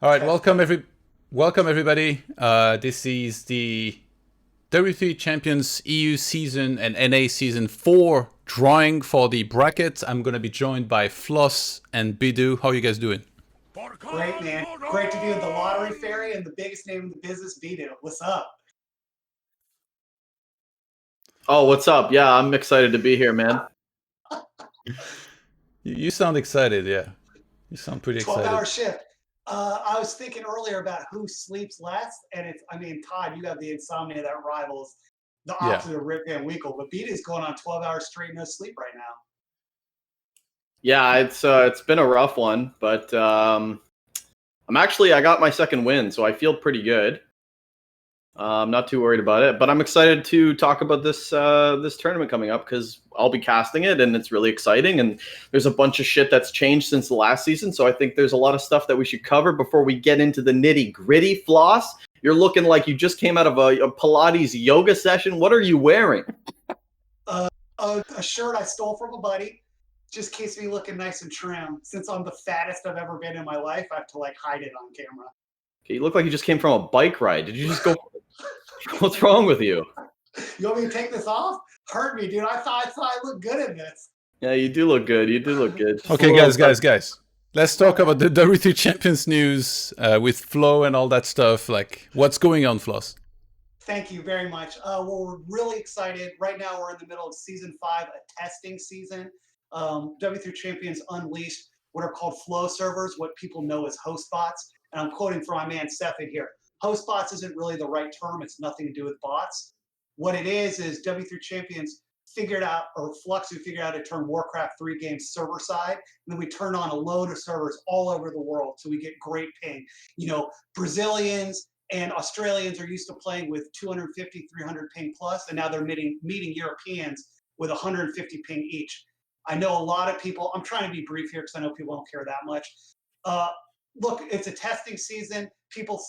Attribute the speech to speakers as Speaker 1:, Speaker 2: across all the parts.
Speaker 1: All right, welcome everybody. This is the W3 Champions EU season and NA season 4 drawing for the bracket. I'm gonna be joined by Floss and Bidu. How are you guys doing?
Speaker 2: Great, man. Great to be with the lottery fairy and the biggest name in the business, Bidu. What's up?
Speaker 3: Oh, what's up? Yeah, I'm excited to be here, man.
Speaker 1: You sound excited, yeah. You sound pretty
Speaker 2: 12-hour
Speaker 1: excited.
Speaker 2: shift. I was thinking earlier about who sleeps less, and Todd, you have the insomnia that rivals the
Speaker 1: Yeah.
Speaker 2: opposite of Rick Van Winkle, but Bidu's going on 12 hours straight no sleep right now.
Speaker 3: Yeah, it's been a rough one, but I got my second win, so I feel pretty good. I'm not too worried about it, but I'm excited to talk about this tournament coming up because I'll be casting it, and it's really exciting. And there's a bunch of shit that's changed since the last season, so I think there's a lot of stuff that we should cover before we get into the nitty gritty. Floss, you're looking like you just came out of a Pilates yoga session. What are you wearing?
Speaker 2: A shirt I stole from a buddy. Just keeps me looking nice and trim. Since I'm the fattest I've ever been in my life, I have to hide it on camera.
Speaker 3: Okay, you look like you just came from a bike ride. Did you just go? What's wrong with you?
Speaker 2: You want me to take this off? Hurt me, dude. I thought I looked good in this.
Speaker 3: Yeah, you do look good. You do look good.
Speaker 1: Okay, guys. Let's talk about the W3 Champions news with Flo and all that stuff. Like, what's going on, Floss?
Speaker 2: Thank you very much. Well, we're really excited. Right now, we're in the middle of Season 5, a testing season. W3 Champions unleashed what are called flow servers, what people know as host bots. And I'm quoting from my man Sefid here. Host bots isn't really the right term. It's nothing to do with bots. What it is W3 Champions figured out, or Fluxu figured out to turn Warcraft 3 games server side. And then we turn on a load of servers all over the world. So we get great ping. You know, Brazilians and Australians are used to playing with 250, 300 ping plus, and now they're meeting Europeans with 150 ping each. I know a lot of people, I'm trying to be brief here because I know people don't care that much. Look, it's a testing season.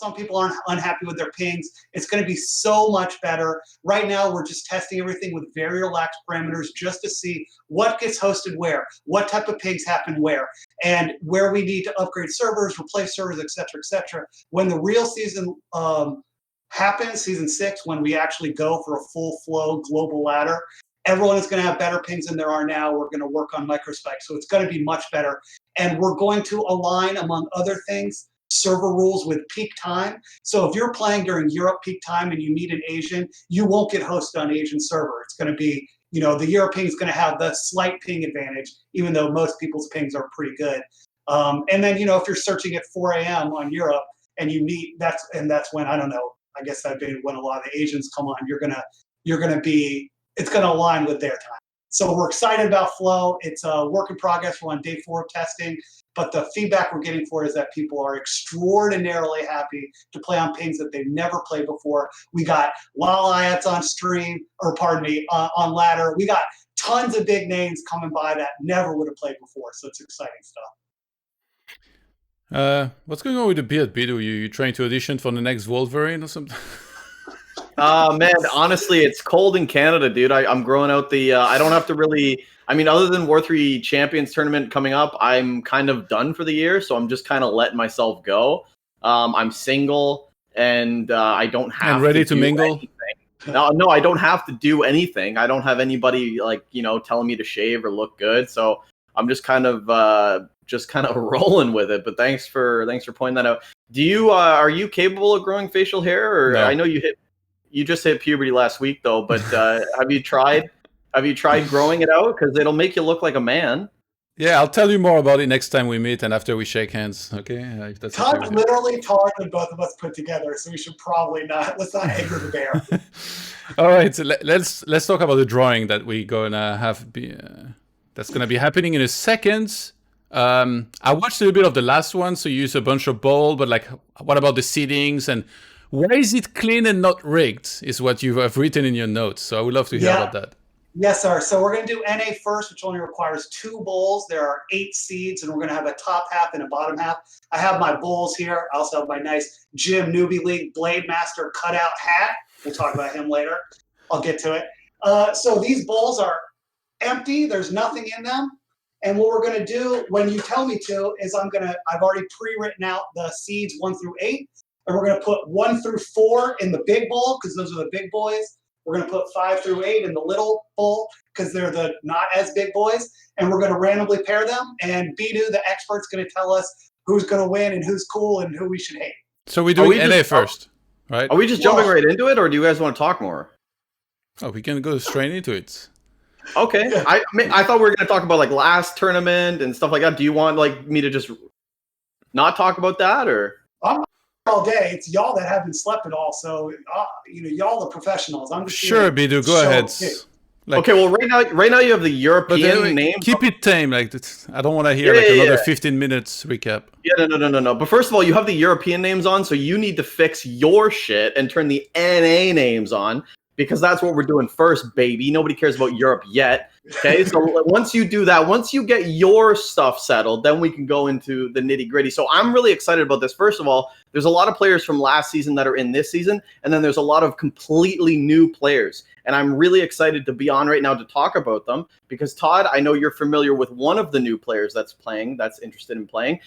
Speaker 2: Some people aren't unhappy with their pings. It's going to be so much better. Right now, we're just testing everything with very relaxed parameters just to see what gets hosted where, what type of pings happen where, and where we need to upgrade servers, replace servers, et cetera, et cetera. When the real season happens, Season 6, when we actually go for a full flow global ladder, everyone is going to have better pings than there are now. We're going to work on microspec, so it's going to be much better. And we're going to align, among other things, server rules with peak time. So if you're playing during Europe peak time and you meet an Asian, you won't get hosted on Asian server. It's going to be, the European is going to have the slight ping advantage, even though most people's pings are pretty good. And then, if you're searching at 4 a.m. on Europe and you meet, that's when, I don't know, I guess that'd be when a lot of the Asians come on, it's going to align with their time. So we're excited about Flow. It's a work in progress. We're on day 4 of testing, but the feedback we're getting for it is that people are extraordinarily happy to play on pings that they've never played before. We got Lal Ayats on stream, on ladder. We got tons of big names coming by that never would have played before. So it's exciting
Speaker 1: stuff. What's going on with the beard, Bidu? You trying to audition for the next Wolverine or something?
Speaker 3: Man, honestly, it's cold in Canada, dude. I'm growing out the, I don't have to really, other than W3 Champions tournament coming up, I'm kind of done for the year. So I'm just kind of letting myself go. I'm single and I don't have
Speaker 1: and ready to mingle.
Speaker 3: No, I don't have to do anything. I don't have anybody telling me to shave or look good. So I'm just kind of rolling with it. But thanks for pointing that out. Are you capable of growing facial hair? Or
Speaker 1: no.
Speaker 3: I know you just hit puberty last week though, but have you tried growing it out? Because it'll make you look like a man.
Speaker 1: Yeah, I'll tell you more about it next time we meet and after we shake hands. Okay.
Speaker 2: Todd's literally taller than both of us put together, so we should probably let's not anger the bear.
Speaker 1: All right, so let's talk about the drawing that we're gonna have. That's gonna be happening in a second. I watched a little bit of the last one, so you use a bunch of ball, but what about the seedings and why is it clean and not rigged is what you have written in your notes. So I would love to hear about that.
Speaker 2: Yes, sir. So we're going to do NA first, which only requires 2 bowls. There are 8 seeds, and we're going to have a top half and a bottom half. I have my bowls here. I also have my nice Jim Newby League Blade Master cutout hat. We'll talk about him later. I'll get to it. So these bowls are empty. There's nothing in them. And what we're going to do when you tell me to is I've already pre-written out the seeds 1 through 8. And we're going to put 1 through 4 in the big bowl because those are the big boys. We're going to put 5 through 8 in the little bowl because they're the not as big boys. And we're going to randomly pair them. And Bidu, the expert's going to tell us who's going to win and who's cool and who we should hate.
Speaker 1: So we're doing NA first, right?
Speaker 3: Are we just jumping right into it, or do you guys want to talk more?
Speaker 1: Oh, we can go straight into it.
Speaker 3: Okay.
Speaker 2: Yeah.
Speaker 3: I thought we were going to talk about like last tournament and stuff like that. Do you want like me to just not talk about that, or?
Speaker 2: I'm all day. It's y'all that haven't slept at all. So y'all the professionals. I'm just
Speaker 1: sure, Bidu, go ahead.
Speaker 3: Like, okay, well, right now you have the European names.
Speaker 1: Keep it tame. Like I don't want to hear another 15 minutes recap.
Speaker 3: Yeah, no. But first of all, you have the European names on, so you need to fix your shit and turn the NA names on, because that's what we're doing first, baby. Nobody cares about Europe yet. Okay, so once you do that, once you get your stuff settled, then we can go into the nitty gritty. So I'm really excited about this. First of all, there's a lot of players from last season that are in this season, and then there's a lot of completely new players. And I'm really excited to be on right now to talk about them because, Todd, I know you're familiar with one of the new players that's interested in playing.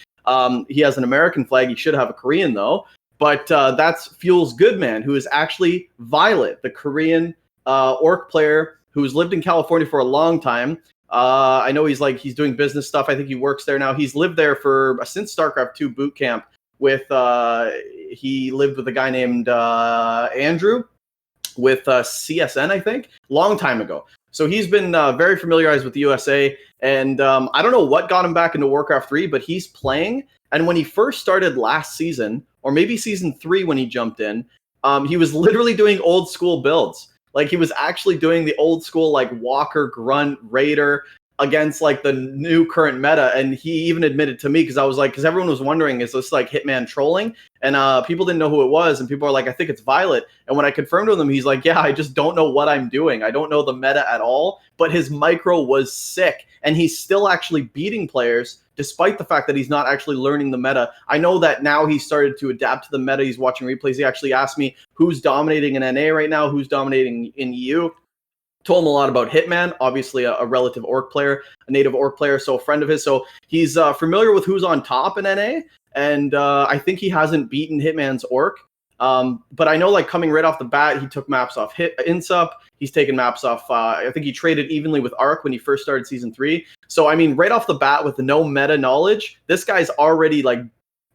Speaker 3: He has an American flag. He should have a Korean, though. But that's Fuel's Goodman, who is actually Violet, the Korean orc player who's lived in California for a long time. I know he's doing business stuff. I think he works there now. He's lived there since StarCraft 2 boot camp he lived with a guy named Andrew with CSN, I think, long time ago. So he's been very familiarized with the USA. And I don't know what got him back into Warcraft 3, but he's playing. And when he first started last season, or maybe season 3 when he jumped in, he was literally doing old school builds. Like he was actually doing the old school like Walker, Grunt, Raider against like the new current meta. And he even admitted to me, because everyone was wondering, is this like Hitman trolling? And people didn't know who it was. And people are like, I think it's Violet. And when I confirmed with him, he's like, yeah, I just don't know what I'm doing. I don't know the meta at all. But his micro was sick. And he's still actually beating players despite the fact that he's not actually learning the meta. I know that now he's started to adapt to the meta. He's watching replays. He actually asked me who's dominating in NA right now, who's dominating in EU. Told him a lot about Hitman, obviously a relative orc player, a native orc player, so a friend of his. So he's familiar with who's on top in NA, and I think he hasn't beaten Hitman's orc. But I know, like, coming right off the bat, he took maps off Insup. He's taken maps off, I think he traded evenly with Arc when he first started Season 3. So, I mean, right off the bat with no meta knowledge, this guy's already, like,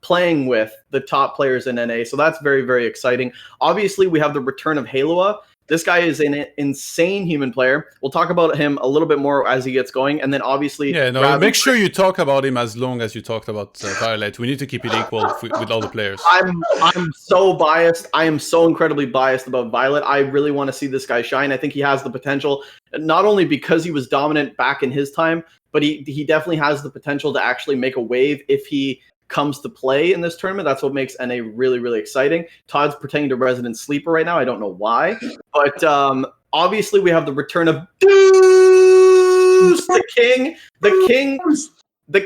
Speaker 3: playing with the top players in NA. So that's very, very exciting. Obviously, we have the return of Halua. This guy is an insane human player. We'll talk about him a little bit more as he gets going. And then obviously...
Speaker 1: Yeah, no, make sure you talk about him as long as you talked about Violet. We need to keep it equal with all the players.
Speaker 3: I'm so biased. I am so incredibly biased about Violet. I really want to see this guy shine. I think he has the potential, not only because he was dominant back in his time, but he definitely has the potential to actually make a wave if he comes to play in this tournament. That's what makes NA really, really exciting. Todd's pretending to Resident Sleeper right now. I don't know why. But obviously we have the return of Deuce, the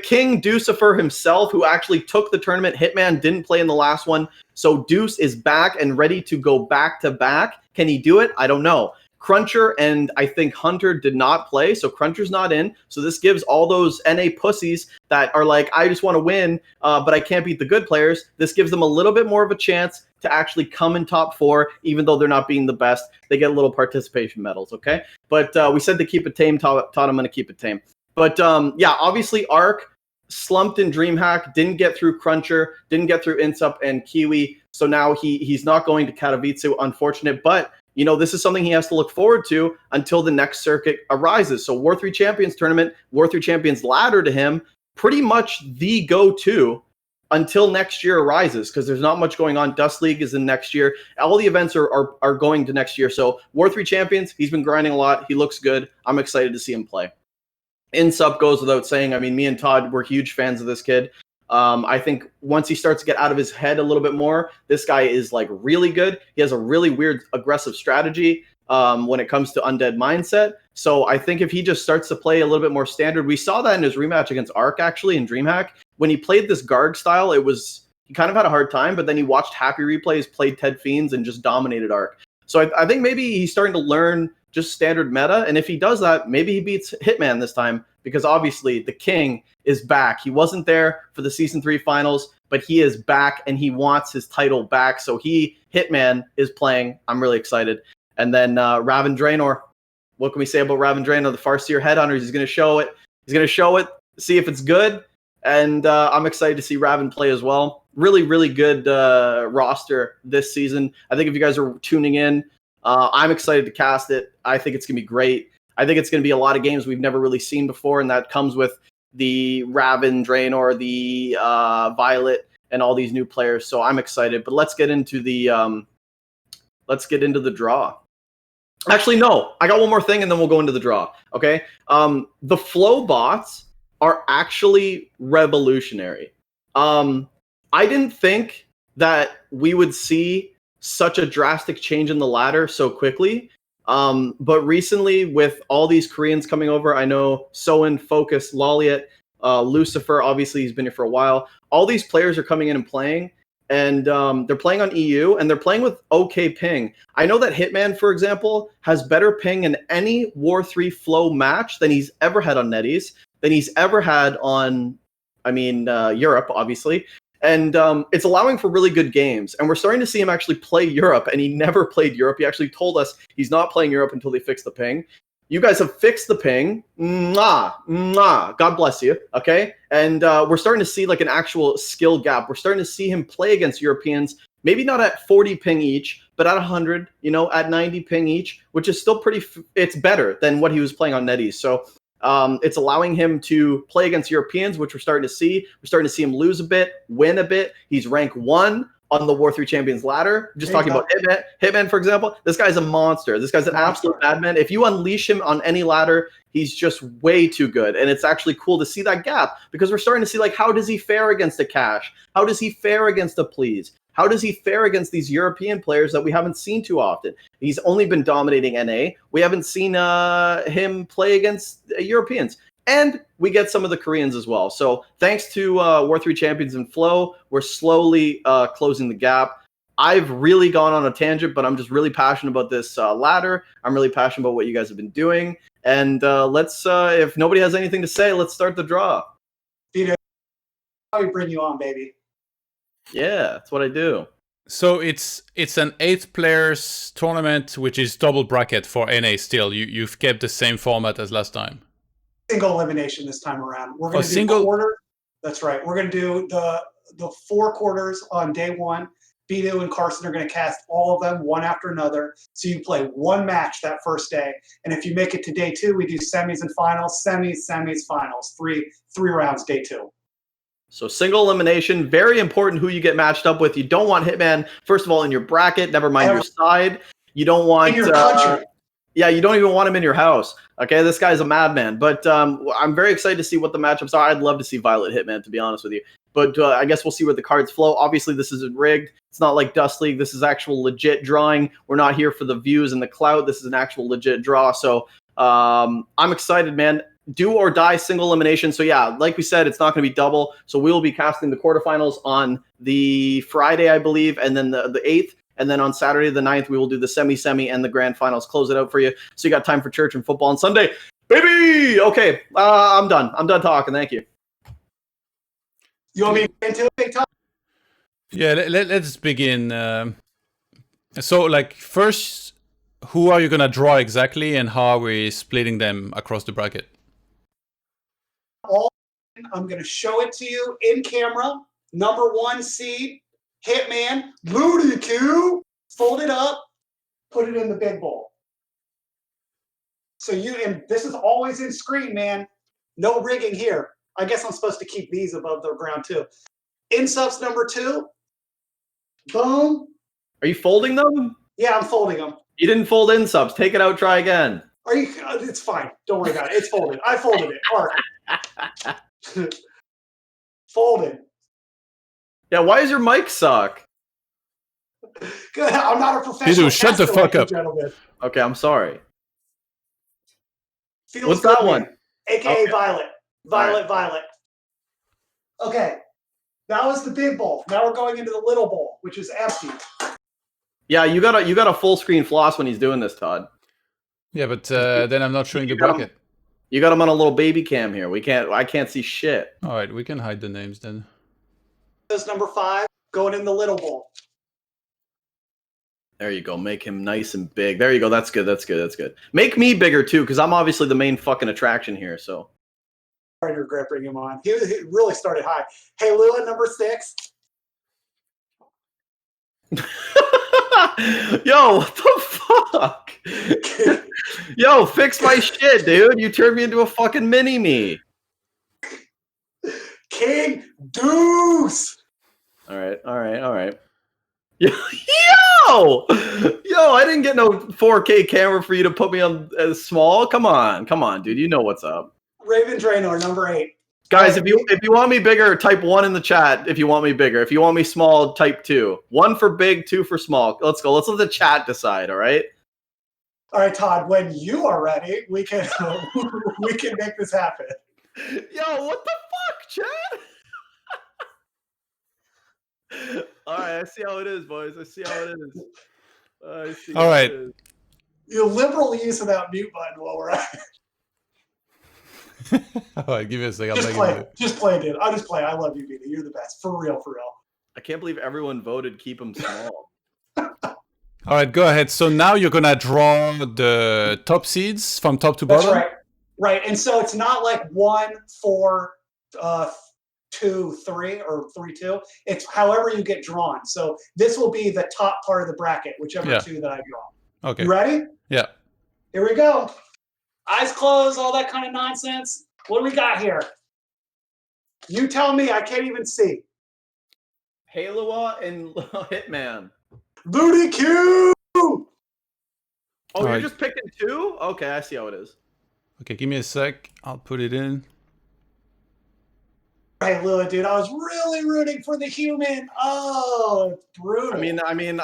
Speaker 3: king Deucifer himself, who actually took the tournament. Hitman didn't play in the last one. So Deuce is back and ready to go back to back. Can he do it? I don't know. Cruncher and I think Hunter did not play, so Cruncher's not in. So this gives all those NA pussies that are like, I just want to win, but I can't beat the good players. This gives them a little bit more of a chance to actually come in top 4, even though they're not being the best. They get little participation medals, okay? But we said to keep it tame. Todd, I'm going to keep it tame. But yeah, obviously Arc slumped in DreamHack, didn't get through Cruncher, didn't get through Insup and Kiwi. So now he's not going to Katowice, unfortunate, but you know, this is something he has to look forward to until the next circuit arises. So War 3 Champions tournament, War 3 Champions ladder to him, pretty much the go-to until next year arises, because there's not much going on. Dust League is in next year. All the events are going to next year. So War 3 Champions, he's been grinding a lot. He looks good. I'm excited to see him play. Insup goes without saying. I mean, me and Todd, we're huge fans of this kid. I think once he starts to get out of his head a little bit more, this guy is like really good. He has a really weird aggressive strategy when it comes to undead mindset. So I think if he just starts to play a little bit more standard, we saw that in his rematch against Arc actually in DreamHack. When he played this guard style, he kind of had a hard time, but then he watched Happy Replays, played Ted Fiends, and just dominated Arc. So I think maybe he's starting to learn just standard meta, and if he does that, maybe he beats Hitman this time, because obviously the king is back. He wasn't there for the Season 3 finals, but he is back and he wants his title back. So Hitman is playing. I'm really excited. And then Raven Draenor. What can we say about Raven Draenor, the Farseer Headhunters? He's going to show it. He's going to show it, see if it's good. And I'm excited to see Raven play as well. Really, really good roster this season. I think if you guys are tuning in, I'm excited to cast it. I think it's going to be great. I think it's going to be a lot of games we've never really seen before, and that comes with the Raven, Draenor, the Violet, and all these new players. So I'm excited. But let's get into the draw. Actually, no. I got one more thing, and then we'll go into the draw. Okay. The flow bots are actually revolutionary. I didn't think that we would see such a drastic change in the ladder so quickly. But recently, with all these Koreans coming over, I know Soen, Focus, Loliet, Lucifer, obviously he's been here for a while. All these players are coming in and playing, and they're playing on EU, and they're playing with okay ping. I know that Hitman, for example, has better ping in any War 3 flow match than he's ever had on NetEase, than he's ever had on, Europe, obviously. And it's allowing for really good games. And we're starting to see him actually play Europe, and he never played Europe. He actually told us he's not playing Europe until they fix the ping. You guys have fixed the ping. Mwah, mwah. God bless you. Okay? And we're starting to see like an actual skill gap. We're starting to see him play against Europeans, maybe not at 40 ping each, but at 100, at 90 ping each, which is still it's better than what he was playing on NetEase. So it's allowing him to play against Europeans, which we're starting to see. We're starting to see him lose a bit, win a bit. He's rank 1 on the War 3 Champions ladder. Just talking about Hitman. Hitman, for example, this guy's a monster. This guy's an absolute madman. If you unleash him on any ladder, he's just way too good. And it's actually cool to see that gap, because we're starting to see, like, how does he fare against a Cash? How does he fare against a Please? How does he fare against these European players that we haven't seen too often? He's only been dominating NA. We haven't seen him play against Europeans. And we get some of the Koreans as well. So thanks to War 3 Champions and Flow, we're slowly closing the gap. I've really gone on a tangent, but I'm just really passionate about this ladder. I'm really passionate about what you guys have been doing. And let's, if nobody has anything to say, let's start the draw.
Speaker 2: Vito, how we bring you on, baby.
Speaker 3: Yeah, that's what I do.
Speaker 1: So it's an 8 players tournament, which is double bracket for NA still. You've kept the same format as last time.
Speaker 2: Single elimination this time around. We're going to do quarter. That's right. We're going to do the 4 quarters on day 1. Vito and Carson are going to cast all of them one after another. So you play one match that first day. And if you make it to day 2, we do semis and finals, semis, finals. Three rounds, day 2.
Speaker 3: So single elimination, very important who you get matched up with. You don't want Hitman, first of all, in your bracket, never mind your side. You don't want...
Speaker 2: In your country.
Speaker 3: Yeah, you don't even want him in your house. Okay, this guy's a madman. But I'm very excited to see what the matchups are. I'd love to see Violet Hitman, to be honest with you. But I guess we'll see where the cards flow. Obviously, this isn't rigged. It's not like Dust League. This is actual legit drawing. We're not here for the views and the clout. This is an actual legit draw. So I'm excited, man. Do or die single elimination. So yeah, like we said, it's not going to be double. So we will be casting the quarterfinals on the Friday, I believe, and then the 8th. And then on Saturday, the 9th, we will do the semi and the grand finals. Close it out for you. So you got time for church and football on Sunday. Baby! Okay, I'm done. I'm done talking. Thank you.
Speaker 2: You want me to get into it, Big Tom?
Speaker 1: Yeah, let's begin. So, like, first, who are you going to draw exactly, and how are we splitting them across the bracket?
Speaker 2: I'm going to show it to you in camera. Number 1 seed, Hitman, Looney Q, fold it up, put it in the big bowl. So and this is always in screen, man. No rigging here. I guess I'm supposed to keep these above the ground too. Insubs number 2, boom.
Speaker 3: Are you folding them?
Speaker 2: Yeah, I'm folding them.
Speaker 3: You didn't fold insubs. Take it out, try again.
Speaker 2: Are you? It's fine. Don't worry about it. It's folded. I folded it. All right. Folded.
Speaker 3: Yeah, why does your mic suck?
Speaker 2: Good. I'm not a professional.
Speaker 1: Dude, shut the fuck up.
Speaker 2: Gentlemen.
Speaker 3: Okay, I'm sorry.
Speaker 2: Feels
Speaker 3: What's
Speaker 2: good,
Speaker 3: that one?
Speaker 2: man. AKA
Speaker 3: Okay.
Speaker 2: Violet.
Speaker 3: Right.
Speaker 2: Violet. Okay. That was the big bowl. Now we're going into the little bowl, which is empty.
Speaker 3: Yeah, you got a full screen floss when he's doing this, Todd.
Speaker 1: Yeah, but then I'm not showing the bracket.
Speaker 3: You got him on a little baby cam here. I can't see shit.
Speaker 1: All right, we can hide the names then.
Speaker 2: This number 5 going in the little bowl.
Speaker 3: There you go. Make him nice and big. There you go. That's good. That's good. That's good. Make me bigger too, because I'm obviously the main fucking attraction here. So.
Speaker 2: I regret bringing him on. He really started high. Hey, Lua, number 6.
Speaker 3: Yo, what the fuck? Yo, fix my shit, dude. You turned me into a fucking mini-me.
Speaker 2: King Deuce.
Speaker 3: All right. Yo, I didn't get no 4K camera for you to put me on as small. Come on, dude. You know what's up.
Speaker 2: Raven Draenor, number 8.
Speaker 3: Guys, if you want me bigger, type 1 in the chat. If you want me bigger, if you want me small, type 2. 1 for big, 2 for small. Let's go. Let's let the chat decide. All right.
Speaker 2: All right, Todd. When you are ready, we can make this happen.
Speaker 3: Yo, what the fuck, chat? All right, I see how it is, boys. I see how it is.
Speaker 1: All right.
Speaker 2: You liberal use of that mute button while we're at it.
Speaker 1: All right, give me a second.
Speaker 2: Just play, dude. I'll just play. I love you, Vita. You're the best. For real.
Speaker 3: I can't believe everyone voted keep him small.
Speaker 1: All right, go ahead. So now you're gonna draw the top seeds from top to bottom.
Speaker 2: That's right. And so it's not like 1, 4, 2, 3, or 3, 2. It's however you get drawn. So this will be the top part of the bracket, whichever 2 that I draw.
Speaker 1: Okay.
Speaker 2: You ready?
Speaker 1: Yeah.
Speaker 2: Here we go. Eyes closed, all that kind of nonsense. What do we got here? You tell me. I can't even see.
Speaker 3: Haloa and Hitman.
Speaker 2: Booty Q!
Speaker 3: Oh,
Speaker 1: All
Speaker 3: you're
Speaker 1: right.
Speaker 3: just picking 2? Okay, I see how it is.
Speaker 1: Okay, give me a sec. I'll put it in.
Speaker 2: Hey, Lua, dude, I was really rooting for the human. Oh, it's brutal.
Speaker 3: I mean,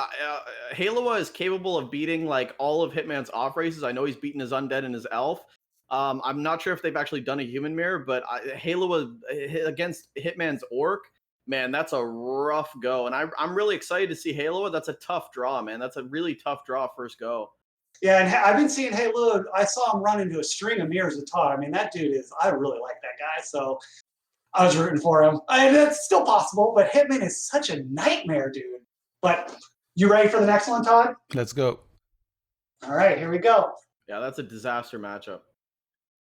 Speaker 3: Haloa is capable of beating like all of Hitman's off races. I know he's beaten his undead and his elf. I'm not sure if they've actually done a human mirror, but Haloa against Hitman's orc, man, that's a rough go. And I'm really excited to see Haloa. That's a tough draw, man. That's a really tough draw first go.
Speaker 2: Yeah, and I've been seeing Haloa. I saw him run into a string of mirrors with Todd. I mean, that dude I really like that guy. So I was rooting for him. I mean, that's still possible, but Hitman is such a nightmare, dude. But you ready for the next one, Todd?
Speaker 1: Let's go.
Speaker 2: All right, here we go.
Speaker 3: Yeah, that's a disaster matchup.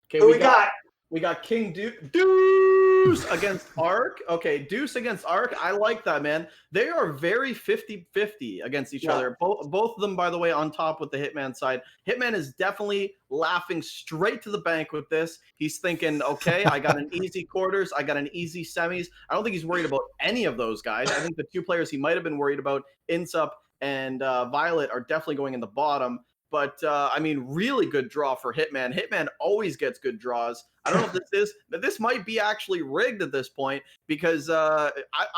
Speaker 3: Okay,
Speaker 2: Who we got?
Speaker 3: We got King Deuce against Ark. Okay, Deuce against Ark. I like that, man. They are very 50-50 against each other. Both of them, by the way, on top with the Hitman side. Hitman is definitely laughing straight to the bank with this. He's thinking, okay, I got an easy quarters. I got an easy semis. I don't think he's worried about any of those guys. I think the 2 players he might have been worried about, Insup and Violet, are definitely going in the bottom. But, I mean, really good draw for Hitman. Hitman always gets good draws. I don't know if this might be actually rigged at this point because I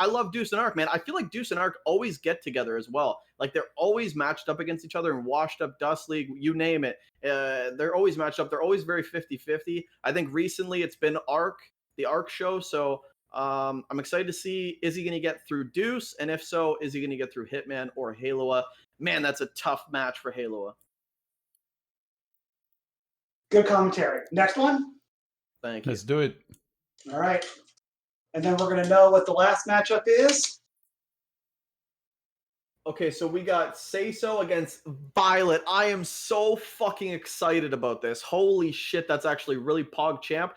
Speaker 3: love Deuce and Ark, man. I feel like Deuce and Ark always get together as well. Like, they're always matched up against each other in Washed Up Dust League, you name it. They're always matched up. They're always very 50-50. I think recently it's been Ark, the Ark show. So I'm excited to see, is he going to get through Deuce? And if so, is he going to get through Hitman or Haloa? Man, that's a tough match for Haloa.
Speaker 2: Good commentary. Next one?
Speaker 3: Thank you.
Speaker 1: Let's do it.
Speaker 2: All right. And then we're going to know what the last matchup is.
Speaker 3: Okay, so we got Sayso against Violet. I am so fucking excited about this. Holy shit, that's actually really PogChamp.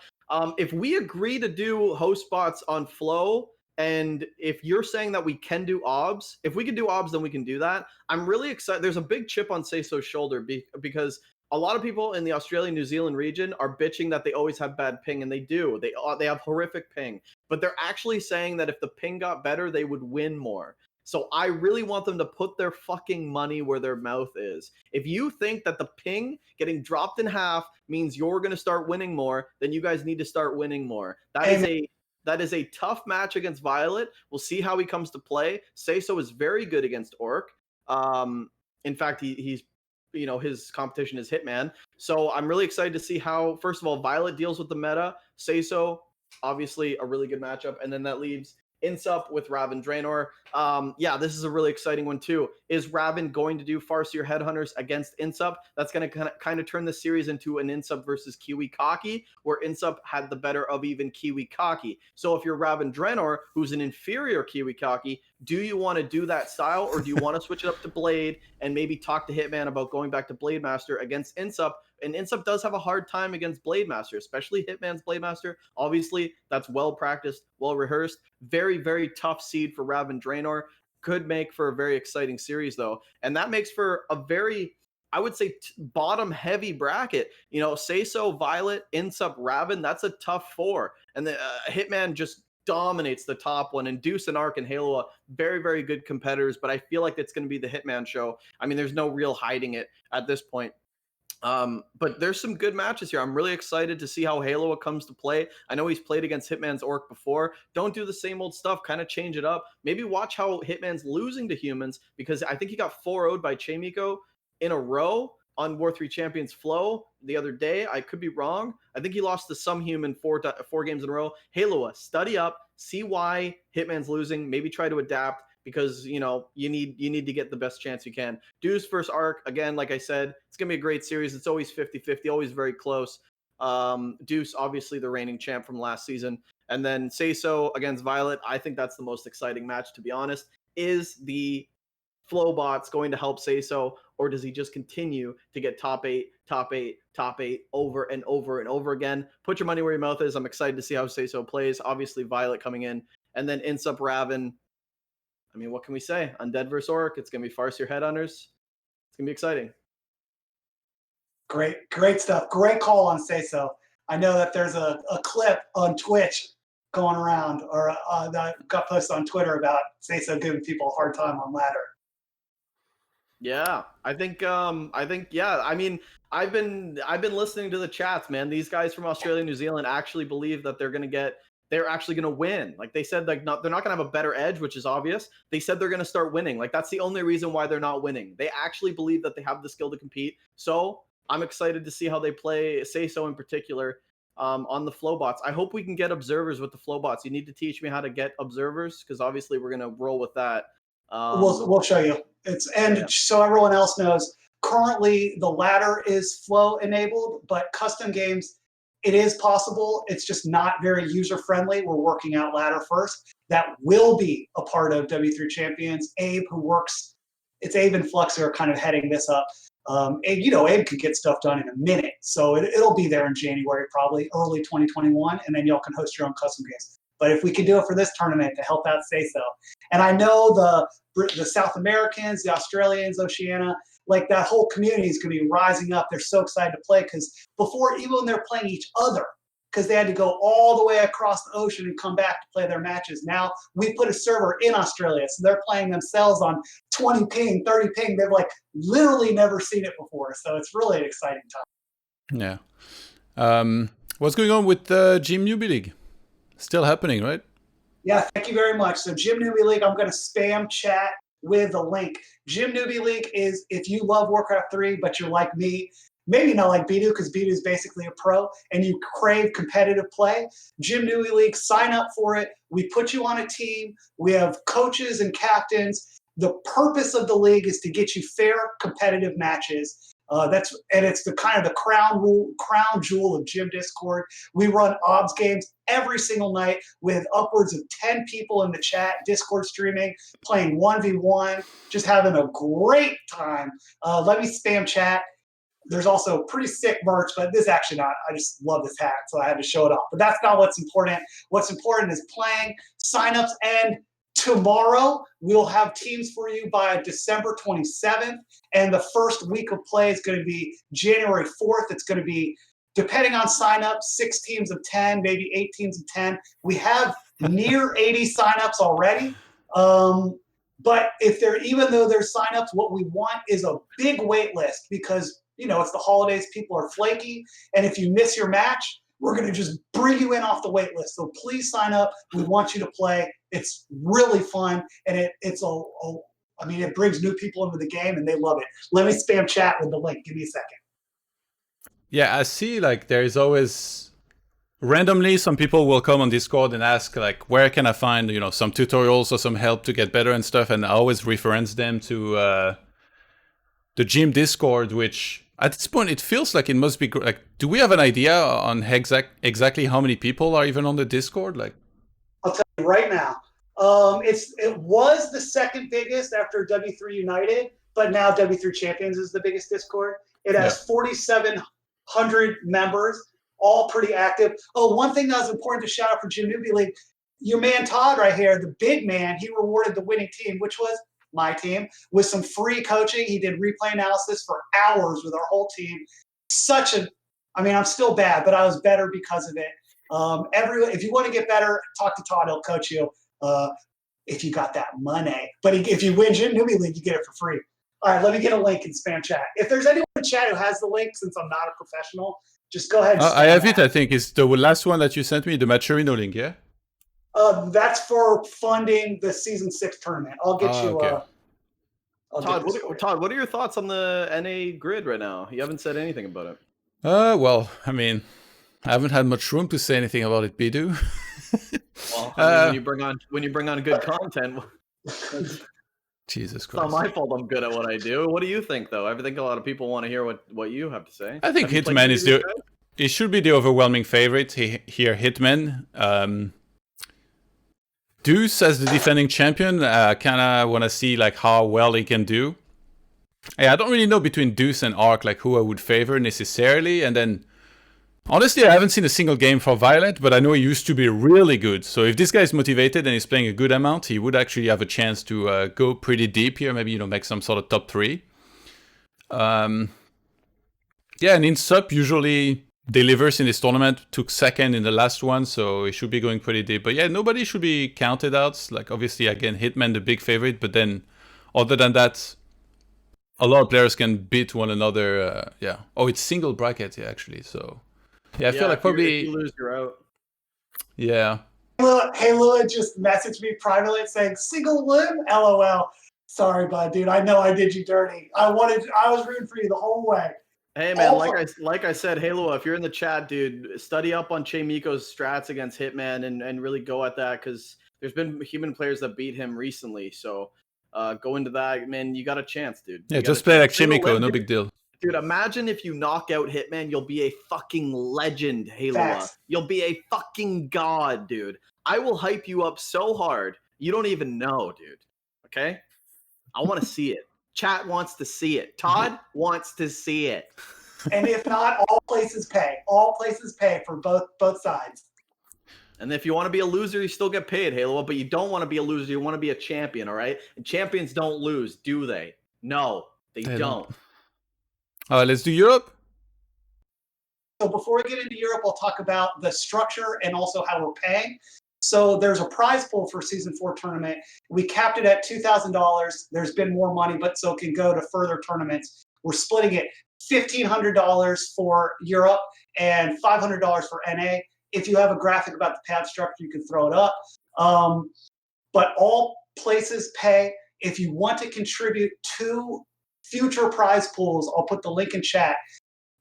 Speaker 3: If we agree to do host spots on Flow, and if you're saying that we can do OBS, if we can do OBS, then we can do that. I'm really excited. There's a big chip on Sayso's shoulder because a lot of people in the Australia-New Zealand region are bitching that they always have bad ping, and they do. They have horrific ping. But they're actually saying that if the ping got better, they would win more. So I really want them to put their fucking money where their mouth is. If you think that the ping getting dropped in half means you're going to start winning more, then you guys need to start winning more. That is a tough match against Violet. We'll see how he comes to play. Sayso is very good against Orc. In fact, he's his competition is Hitman. So I'm really excited to see how, first of all, Violet deals with the meta. Sayso, obviously a really good matchup. And then that leaves Insup with Raven Draenor. Yeah, this is a really exciting one too. Is Raven going to do Farseer Headhunters against Insup? That's going to kind of turn the series into an Insup versus Kiwi Kaki, where Insup had the better of even Kiwi Kaki. So if you're Raven Draenor, who's an inferior Kiwi Kaki, do you want to do that style, or do you want to switch it up to Blade and maybe talk to Hitman about going back to Blade Master against Insup? And Insup does have a hard time against Blade Master, especially Hitman's Blade Master. Obviously, that's well practiced, well rehearsed. Very, very tough seed for Raven Draenor. Could make for a very exciting series, though. And that makes for a very, I would say, bottom heavy bracket. You know, Seiso, Violet, Insup, Raven, that's a tough 4. And the Hitman just dominates the top one. And Deuce and Arc and Halo, very, very good competitors. But I feel like it's going to be the Hitman show. I mean, there's no real hiding it at this point. But there's some good matches here. I'm really excited to see how Halo comes to play. I know he's played against Hitman's Orc before. Don't do the same old stuff. Kind of change it up. Maybe watch how Hitman's losing to humans, because I think he got 4-0'd by Chaemiko in a row on W3Champions Flow the other day. I could be wrong. I think he lost to some human 4 games in a row. Halo, study up, see why Hitman's losing. Maybe try to adapt, because you know you need to get the best chance you can. Deuce versus Arc, again, like I said, it's gonna be a great series. It's always 50-50, always very close. Deuce, obviously the reigning champ from last season, and then Seiso against Violet. I think that's the most exciting match, to be honest. Is the Flowbots going to help Seiso, or does he just continue to get top 8 over and over and over again? Put your money where your mouth is. I'm excited to see how Seiso plays. Obviously Violet coming in, and then Insup Raven. I mean, what can we say? Undead versus Orc. It's going to be Farseer Headhunters. It's going to be exciting.
Speaker 2: Great stuff. Great call on Seiso. I know that there's a clip on Twitch going around, or that got posted on Twitter about Seiso giving people a hard time on ladder.
Speaker 3: Yeah, I think, yeah. I mean, I've been listening to the chats, man. These guys from Australia, New Zealand actually believe that they're actually going to win. Like they said, like they're not going to have a better edge, which is obvious. They said they're going to start winning. Like that's the only reason why they're not winning. They actually believe that they have the skill to compete. So I'm excited to see how they play Seiso in particular on the Flowbots. I hope we can get observers with the Flowbots. You need to teach me how to get observers, because obviously we're going to roll with that.
Speaker 2: We'll show you. So everyone else knows, currently the ladder is Flow enabled, but custom games, it is possible. It's just not very user-friendly. We're working out ladder first. That will be a part of W3Champions. Abe, it's Abe and Flux who are kind of heading this up. Abe could get stuff done in a minute. So it'll be there in January, probably early 2021, and then y'all can host your own custom games. But if we can do it for this tournament to help out Seiso. And I know the South Americans, the Australians, Oceania, like that whole community is going to be rising up. They're so excited to play, because before, even when they're playing each other, because they had to go all the way across the ocean and come back to play their matches. Now we put a server in Australia, so they're playing themselves on 20 ping, 30 ping. They've like literally never seen it before. So it's really an exciting time.
Speaker 1: Yeah. What's going on with Gym Newbie League? Still happening, right?
Speaker 2: Yeah, thank you very much. So Gym Newbie League, I'm going to spam chat with a link. Gym Newbie League is if you love Warcraft 3, but you're like me, maybe not like Bidu, because Bidu is basically a pro, and you crave competitive play. Gym Newbie League, sign up for it. We put you on a team. We have coaches and captains. The purpose of the league is to get you fair, competitive matches. It's the kind of the crown jewel of Gym Discord. We run obs games every single night with upwards of 10 people in the chat, Discord streaming, playing 1v1, just having a great time. Let me spam chat. There's also pretty sick merch, but this actually not. I just love this hat, so I had to show it off. But that's not what's important. What's important is playing, signups, and tomorrow we'll have teams for you by December 27th. And the first week of play is going to be January 4th. It's going to be, depending on signups, 6 teams of 10, maybe 8 teams of 10. We have near 80 signups already. But even though there's signups, what we want is a big wait list, because it's the holidays, people are flaky, and if you miss your match, we're going to just bring you in off the wait list. So please sign up. We want you to play. It's really fun, and it brings new people into the game, and they love it. Let me spam chat with the link. Give me a second.
Speaker 1: Yeah, I see. Like there's always randomly, some people will come on Discord and ask, like, where can I find, some tutorials or some help to get better and stuff, and I always reference them to the gym Discord, which at this point it feels like it must be like. Do we have an idea on exactly how many people are even on the Discord? Like,
Speaker 2: I'll tell you right now. It was the second biggest after W3 United, but now W3Champions is the biggest Discord. It has 4,700 members, all pretty active. Oh, one thing that was important to shout out for Newbie League, your man Todd right here, the big man, he rewarded the winning team, which was my team, with some free coaching. He did replay analysis for hours with our whole team. I'm still bad, but I was better because of it. If you want to get better, talk to Todd. He'll coach you if you got that money. But if you win Newbie League, you get it for free. All right, let me get a link in spam chat. If there's anyone in chat who has the link, since I'm not a professional, just go ahead and
Speaker 1: I have it, I think. It's the last one that you sent me, the Maturino link, yeah?
Speaker 2: That's for funding the Season 6 tournament. I'll get you...
Speaker 1: Okay.
Speaker 3: Todd, what are your thoughts on the NA grid right now? You haven't said anything about it.
Speaker 1: Well, I mean, I haven't had much room to say anything about it, Bidu.
Speaker 3: Well, when you bring on good content...
Speaker 1: Jesus
Speaker 3: Christ. It's not my fault I'm good at what I do. What do you think, though? I think a lot of people want to hear what you have to say.
Speaker 1: I think Hitman is it should be the overwhelming favorite here, Hitman. Deuce as the defending champion, kind of want to see like how well he can do. I don't really know between Deuce and Arc like who I would favor necessarily, and then honestly, I haven't seen a single game for Violet, but I know he used to be really good. So if this guy is motivated and he's playing a good amount, he would actually have a chance to go pretty deep here. Maybe, make some sort of top 3. Yeah, and Insup usually delivers in this tournament. Took second in the last one, so he should be going pretty deep. But yeah, nobody should be counted out. Like, obviously, again, Hitman the big favorite. But then, other than that, a lot of players can beat one another. Yeah. Oh, it's single bracket, yeah, actually, so... Yeah, I feel like probably...
Speaker 3: If you lose, you're out.
Speaker 1: Yeah.
Speaker 2: Hey, Lua just messaged me privately saying, single win? LOL. Sorry, bud, dude. I know I did you dirty. I was rooting for you the whole way.
Speaker 3: Hey, man, like I said, hey, Lua, if you're in the chat, dude, study up on Che Miko's strats against Hitman and really go at that, because there's been human players that beat him recently. So go into that, man. You got a chance, dude.
Speaker 1: Yeah, just play like Che Miko, no big deal.
Speaker 3: Dude, imagine if you knock out Hitman, you'll be a fucking legend, Halo. You'll be a fucking god, dude. I will hype you up so hard, you don't even know, dude. Okay? I want to see it. Chat wants to see it. Todd wants to see it.
Speaker 2: And if not, all places pay. All places pay for both sides.
Speaker 3: And if you want to be a loser, you still get paid, Halo. But you don't want to be a loser. You want to be a champion, all right? And champions don't lose, do they? No, they don't.
Speaker 1: Let's do Europe.
Speaker 2: So before we get into Europe, I'll talk about the structure and also how we're paying. So there's a prize pool for Season 4 tournament. We capped it at $2,000. There's been more money, but so it can go to further tournaments. We're splitting it $1,500 for Europe and $500 for NA. If you have a graphic about the payout structure, you can throw it up. But all places pay. If you want to contribute to future prize pools, I'll put the link in chat.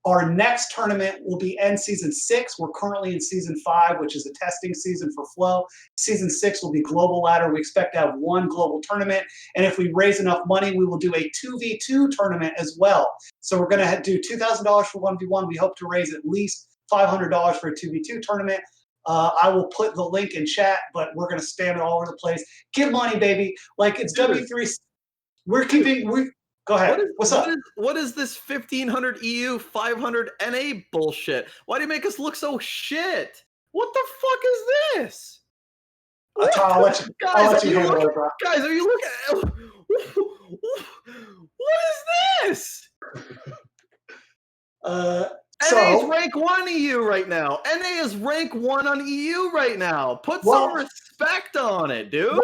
Speaker 2: Our next tournament will be end Season 6. We're currently in Season 5, which is a testing season for Flow. Season 6 will be Global Ladder. We expect to have one global tournament. And if we raise enough money, we will do a 2v2 tournament as well. So we're going to do $2,000 for 1v1. We hope to raise at least $500 for a 2v2 tournament. I will put the link in chat, but we're going to spam it all over the place. Give money, baby. Like, it's W3. Go ahead. What's up?
Speaker 3: What is this 1,500 EU, 500 NA bullshit? Why do you make us look so shit? What the fuck is this?
Speaker 2: I'll let you,
Speaker 3: guys, are you looking? What is this? NA is rank 1 EU right now. NA is rank 1 on EU right now. Put some respect on it, dude.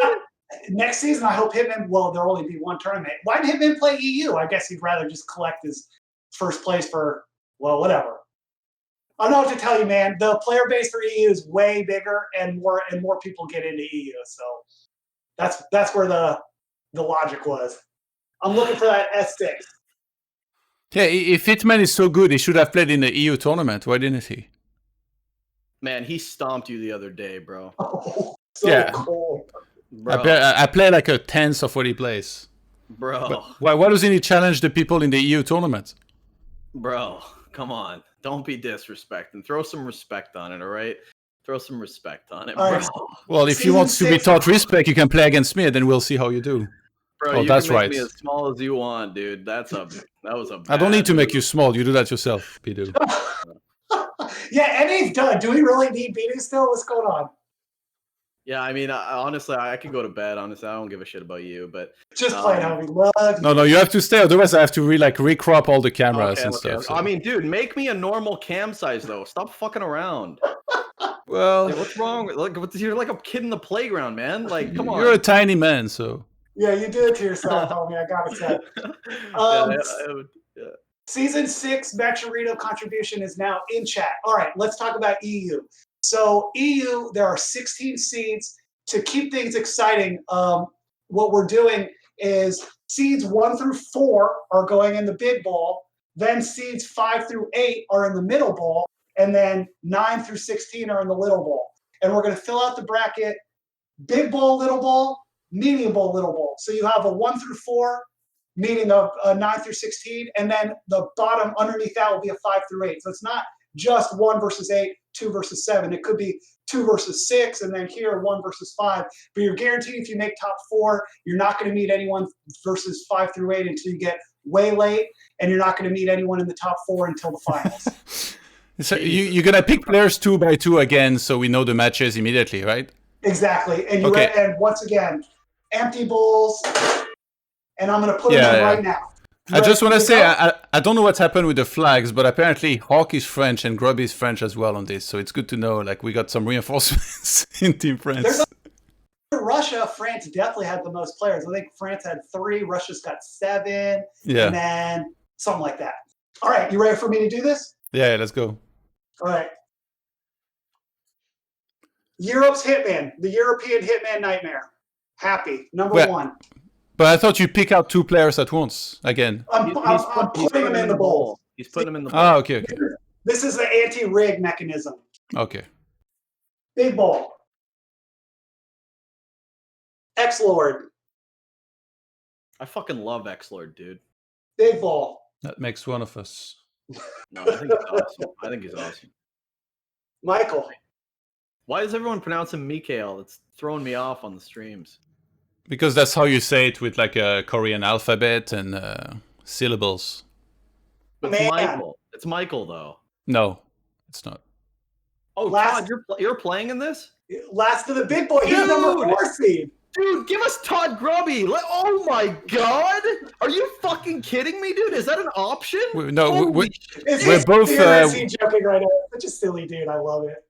Speaker 2: Next season, I hope Hitman, there'll only be one tournament. Why did Hitman play EU? I guess he'd rather just collect his first place for, whatever. I don't know what to tell you, man. The player base for EU is way bigger and more people get into EU. So that's where the logic was. I'm looking for that S6.
Speaker 1: Yeah, if Hitman is so good, he should have played in the EU tournament. Why didn't he?
Speaker 3: Man, he stomped you the other day, bro.
Speaker 2: Oh, so
Speaker 1: Yeah.
Speaker 2: cool.
Speaker 3: Bro,
Speaker 1: I play like a tenth of what he plays.
Speaker 3: bro,
Speaker 1: But why doesn't he challenge the people in the EU tournament?
Speaker 3: bro, come on. Don't be disrespecting. Throw some respect on it, all right? Throw some respect on it,
Speaker 2: All
Speaker 3: bro.
Speaker 2: right.
Speaker 1: Well, if you
Speaker 2: Season
Speaker 1: want to be
Speaker 2: 6
Speaker 1: taught respect, you can play against me, and then we'll see how you do.
Speaker 3: Bro,
Speaker 1: Oh,
Speaker 3: you
Speaker 1: that's
Speaker 3: can make
Speaker 1: right.
Speaker 3: me as small as you want, dude. That was a
Speaker 1: I don't need to
Speaker 3: bad
Speaker 1: make
Speaker 3: move.
Speaker 1: you small. You do that yourself, Pidu.
Speaker 2: Yeah, NA's done. Do we really need Beating still? What's going on?
Speaker 3: Yeah, I mean, honestly, I could go to bed. Honestly, I don't give a shit about you, but
Speaker 2: Just playing how we love.
Speaker 1: No, you have to stay. Otherwise, I have to recrop all the cameras
Speaker 3: okay,
Speaker 1: and
Speaker 3: okay.
Speaker 1: stuff. So.
Speaker 3: I mean, dude, make me a normal cam size though. Stop fucking around.
Speaker 1: well,
Speaker 3: Like, what's wrong? You're like a kid in the playground, man. Like, come on.
Speaker 1: you're a tiny man, so.
Speaker 2: Yeah, you did it to yourself, homie. I gotta say.
Speaker 3: Yeah.
Speaker 2: Season 6 Maturito contribution is now in chat. All right, let's talk about EU. So EU, there are 16 seeds. To keep things exciting, what we're doing is seeds 1 through 4 are going in the big bowl. Then seeds 5 through 8 are in the middle bowl. And then 9 through 16 are in the little bowl. And we're going to fill out the bracket, big bowl, little bowl, medium bowl, little bowl. So you have a 1 through 4, meaning of 9 through 16, and then the bottom underneath that will be a 5 through 8. So it's not just 1 versus 8, 2 versus 7. It could be 2 versus 6, and then here 1 versus 5. But you're guaranteed if you make top 4, you're not going to meet anyone versus 5 through 8 until you get way late, and you're not going to meet anyone in the top 4 until the finals.
Speaker 1: So you're going to pick players 2 by 2 again, so we know the matches immediately, right?
Speaker 2: Exactly. And
Speaker 1: Okay.
Speaker 2: And once again, empty bowls, and I'm going to put them in right now.
Speaker 1: I just want to say, I don't know what's happened with the flags, but apparently Hawk is French and Grubby is French as well on this, so it's good to know, like, we got some reinforcements in Team France.
Speaker 2: Russia, France definitely had the most players. I think France had 3, Russia's got 7,
Speaker 1: Yeah.
Speaker 2: and then something like that. All right, you ready for me to do this?
Speaker 1: Yeah, let's go.
Speaker 2: All right. Europe's Hitman, the European Hitman Nightmare. Happy, number 1.
Speaker 1: But I thought you pick out 2 players at once, again.
Speaker 2: I'm putting them in the bowl.
Speaker 3: He's putting them in the bowl.
Speaker 1: Ah, okay.
Speaker 2: This is the anti-rig mechanism.
Speaker 1: Okay.
Speaker 2: Big bowl. X-Lord.
Speaker 3: I fucking love X-Lord, dude.
Speaker 2: Big bowl.
Speaker 1: That makes one of us.
Speaker 3: No, I think he's awesome. I think he's awesome.
Speaker 2: Michael.
Speaker 3: Why is everyone pronouncing Mikhail? It's throwing me off on the streams.
Speaker 1: Because that's how you say it with like a Korean alphabet and syllables.
Speaker 3: But it's Michael. It's Michael, though.
Speaker 1: No, it's not.
Speaker 3: Oh, Todd, you're playing in this?
Speaker 2: Last of the big boy. He's number 4 seed.
Speaker 3: Dude, give us Todd Grubby. Oh my god. Are you fucking kidding me, dude? Is that an option?
Speaker 1: We're
Speaker 2: It's
Speaker 1: both
Speaker 2: joking right now. Such a silly dude. I love it.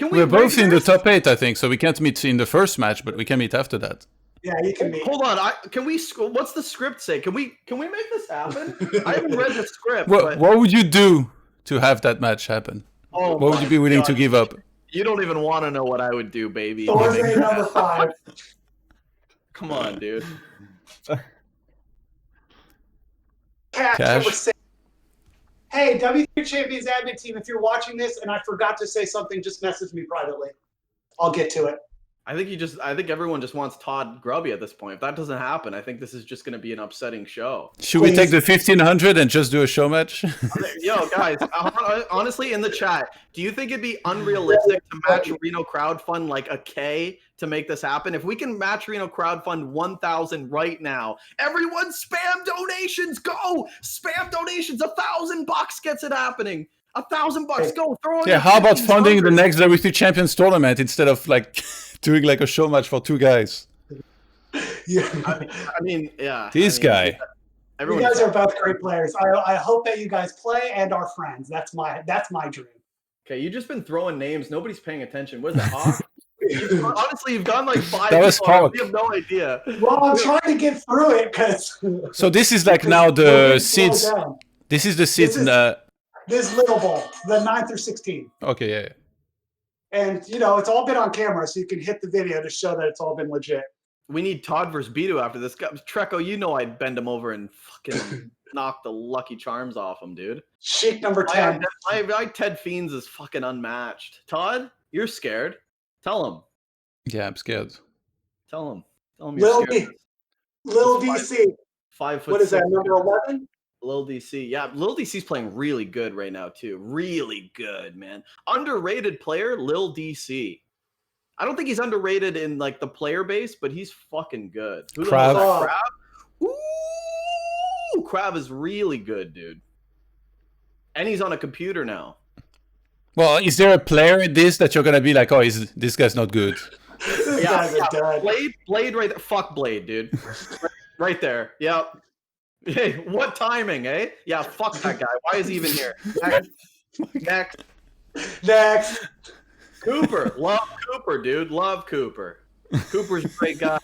Speaker 1: We're both in the top 8, I think, so we can't meet in the first match, but we can meet after that.
Speaker 2: Yeah, you can meet.
Speaker 3: Hold on. Can we? What's the script say? Can we make this happen? I haven't read the script.
Speaker 1: What would you do to have that match happen?
Speaker 3: Oh,
Speaker 1: what would you be willing to give up?
Speaker 3: You don't even want to know what I would do, baby.
Speaker 2: Thursday number 5.
Speaker 3: Come on, dude.
Speaker 2: Cash number 6. Hey, W3Champions admin team, if you're watching this and I forgot to say something, just message me privately. I'll get to it.
Speaker 3: I think everyone just wants Todd Grubby at this point. If that doesn't happen, I think this is just going to be an upsetting show.
Speaker 1: Should we take the 1500 and just do a show match?
Speaker 3: Yo, guys, honestly, in the chat, do you think it'd be unrealistic to match Reno crowdfund like a K to make this happen? If we can match Reno crowdfund 1,000 right now, everyone spam donations. Go spam donations. $1,000 gets it happening. $1,000 go. Throw in.
Speaker 1: Yeah, how about funding the next W3Champions tournament instead of like doing like a show match for 2 guys?
Speaker 2: Yeah,
Speaker 3: I mean, yeah.
Speaker 2: You guys are both great players. I hope that you guys play and are friends. That's my dream.
Speaker 3: Okay, you've just been throwing names. Nobody's paying attention. What is that, Hawk? Honestly, you've gone like 5
Speaker 1: That was Hawk.
Speaker 3: We have no idea.
Speaker 2: Well, I'm trying to get through it because.
Speaker 1: So this is like now the seeds. This is the seeds.
Speaker 2: This little bowl, the 9 through 16.
Speaker 1: Okay, yeah.
Speaker 2: And, you know, it's all been on camera, so you can hit the video to show that it's all been legit.
Speaker 3: We need Todd versus Beto after this. Treco, you know I'd bend him over and fucking knock the Lucky Charms off him, dude.
Speaker 2: Sheik number 10.
Speaker 3: My Ted Fiends is fucking unmatched. Todd, You're scared. Tell him.
Speaker 1: Yeah, I'm scared.
Speaker 3: Tell him. Tell him you're
Speaker 2: Lil,
Speaker 3: scared.
Speaker 2: Lil
Speaker 3: He's
Speaker 2: DC.
Speaker 3: 5 foot.
Speaker 2: What is that,
Speaker 3: 6.
Speaker 2: number 11?
Speaker 3: Lil DC. Yeah, Lil DC's playing really good right now, too. Really good, man. Underrated player, Lil DC. I don't think he's underrated in like the player base, but he's fucking good. Who the hell is
Speaker 1: Krav.
Speaker 3: that? Krav? Ooh, Krav is really good, dude. And he's on a computer now.
Speaker 1: Well, is there a player in this that you're gonna be like, oh, this guy's not good?
Speaker 2: This guy's a dud.
Speaker 3: Blade right there. Fuck Blade, dude. Right there. Yep. Hey, what timing, eh? Yeah, fuck that guy. Why is he even here? Next. Cooper. Love Cooper, dude. Love Cooper. Cooper's a great guy.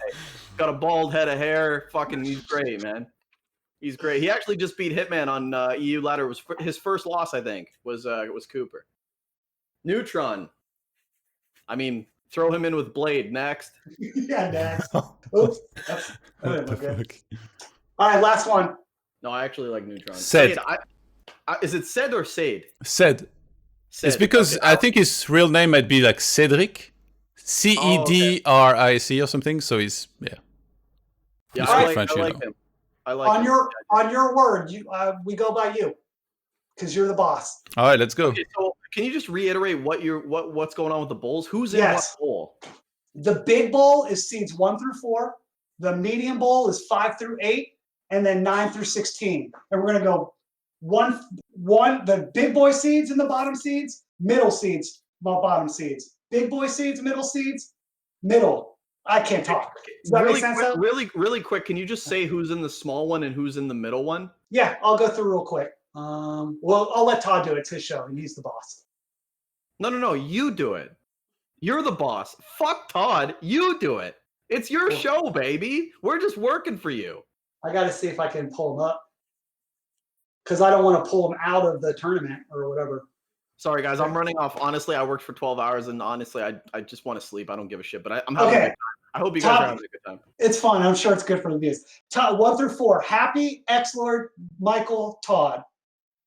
Speaker 3: Got a bald head of hair. Fucking, he's great, man. He's great. He actually just beat Hitman on EU ladder. It was his first loss, I think, was Cooper. Neutron. I mean, throw him in with Blade. Next.
Speaker 2: Yeah, next. Oops. What the fuck? All right, last one.
Speaker 3: No, I actually like Neutron.
Speaker 1: Said.
Speaker 3: Is it Said or Sade?
Speaker 1: Said. It's because I think his real name might be like Cedric. Cedric or something. So he's, yeah.
Speaker 3: Yeah,
Speaker 1: He's
Speaker 3: I
Speaker 1: French,
Speaker 3: like him. I like
Speaker 2: on
Speaker 3: him.
Speaker 2: On your word, we go by you, because you're the boss.
Speaker 1: All right, let's go.
Speaker 3: Okay, so can you just reiterate what's going on with the bowls? Who's in what bowl?
Speaker 2: The big bowl is seeds 1 through 4. The medium bowl is 5 through 8, and then 9 through 16. And we're gonna go one the big boy seeds and the bottom seeds, middle seeds, bottom seeds, big boy seeds, middle. I can't talk. Does that make sense?
Speaker 3: Really quick. Can you just say who's in the small one and who's in the middle one?
Speaker 2: Yeah, I'll go through real quick. Well, I'll let Todd do it. It's his show, and he's the boss.
Speaker 3: No. You do it. You're the boss. Fuck Todd. You do it. It's your show, baby. We're just working for you.
Speaker 2: I got to see if I can pull him up, because I don't want to pull him out of the tournament or whatever.
Speaker 3: Sorry, guys. I'm running off. Honestly, I worked for 12 hours, and honestly, I just want to sleep. I don't give a shit, but I'm having a good time. I hope you guys are having a good time.
Speaker 2: It's fun. I'm sure it's good for the views. 1 through 4, Happy, X-Lord, Michael, Todd.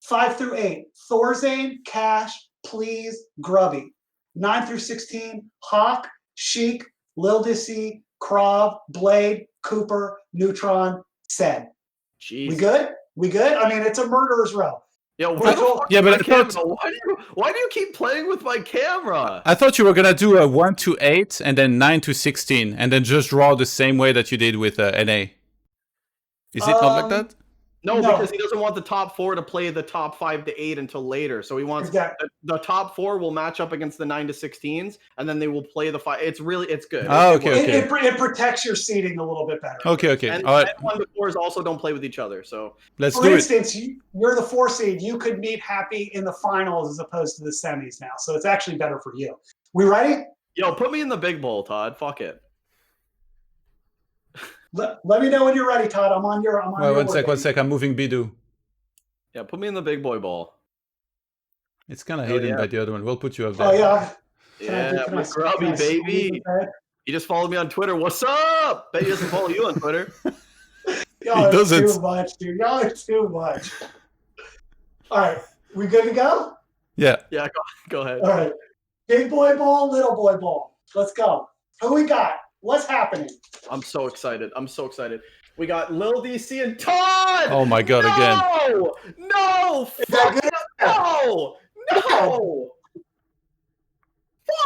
Speaker 2: 5 through 8, Thorzane, Cash, Please, Grubby. 9 through 16, Hawk, Sheik, Lil Dissy, Krav, Blade, Cooper, Neutron, Said.
Speaker 3: Jeez.
Speaker 2: We good? We good? I mean, it's a murderer's row.
Speaker 3: Yo,
Speaker 1: but I thought,
Speaker 3: why do you keep playing with my camera?
Speaker 1: I thought you were gonna do a 1 to 8 and then 9 to 16 and then just draw the same way that you did with NA. Is it not like that?
Speaker 3: No, because he doesn't want the top 4 to play the top 5 to 8 until later. So he wants the top 4 will match up against the 9 to 16s, and then they will play the 5. It's good.
Speaker 1: Oh, okay.
Speaker 2: It protects your seating a little bit better.
Speaker 1: Okay.
Speaker 3: And,
Speaker 1: all right.
Speaker 3: and 1 to 4s also don't play with each other. So
Speaker 1: let's do it.
Speaker 2: For instance, you're the 4 seed. You could meet Happy in the finals as opposed to the semis now. So it's actually better for you. We ready?
Speaker 3: Yo, put me in the big bowl, Todd. Fuck it.
Speaker 2: Let me know when you're ready, Todd. I'm on your.
Speaker 1: One sec. I'm moving Bidu.
Speaker 3: Yeah, put me in the big boy ball.
Speaker 1: It's kind of hidden by the other one. We'll put you up there.
Speaker 2: Oh yeah.
Speaker 3: We're grubby, baby. He just followed me on Twitter. What's up? Bet he doesn't follow you on Twitter.
Speaker 2: Y'all are too much, dude. Y'all are too much. All right, we good to go?
Speaker 1: Yeah.
Speaker 3: Yeah, go ahead.
Speaker 2: All right, big boy ball, little boy ball. Let's go. Who we got? What's happening?
Speaker 3: I'm so excited. We got Lil DC and Todd.
Speaker 1: Oh my god, again.
Speaker 3: No. Fuck. No.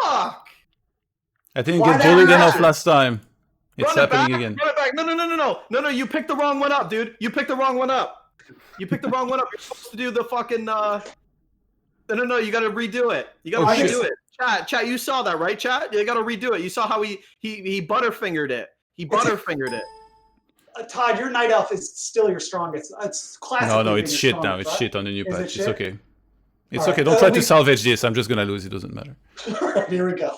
Speaker 3: Fuck.
Speaker 1: I think you bullied enough last time. It's happening again.
Speaker 3: Run it back. No. You picked the wrong one up, dude. You picked the wrong one up. You're supposed to do the fucking. No. You got to redo it. You got to redo it. Chat, you saw that, right, chat? You got to redo it. You saw how he butterfingered it.
Speaker 2: Todd, your night elf is still your strongest. It's classic.
Speaker 1: No, it's shit now. It's shit on the new patch. It's okay. It's okay. Don't try to salvage this. I'm just going to lose. It doesn't matter.
Speaker 2: All right, here we go.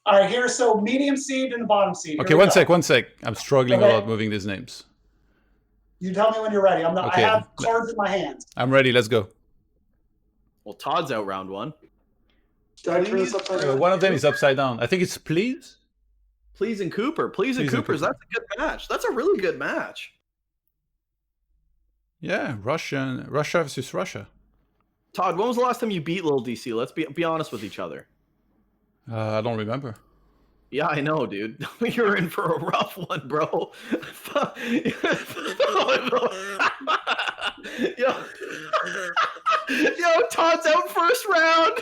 Speaker 2: All right, here's so medium seed and the bottom seed.
Speaker 1: Okay, one sec. I'm struggling a lot moving these names.
Speaker 2: You tell me when you're ready. I have cards in my hands.
Speaker 1: I'm ready. Let's go.
Speaker 3: Well, Todd's out round 1.
Speaker 1: One of them is upside down. I think it's Please.
Speaker 3: Please and Cooper. Please and Cooper's. That's a good match. That's a really good match.
Speaker 1: Yeah, Russia versus Russia.
Speaker 3: Todd, when was the last time you beat Lil DC? Let's be honest with each other.
Speaker 1: I don't remember.
Speaker 3: Yeah, I know, dude. You're in for a rough one, bro. Yo, Todd's out first round.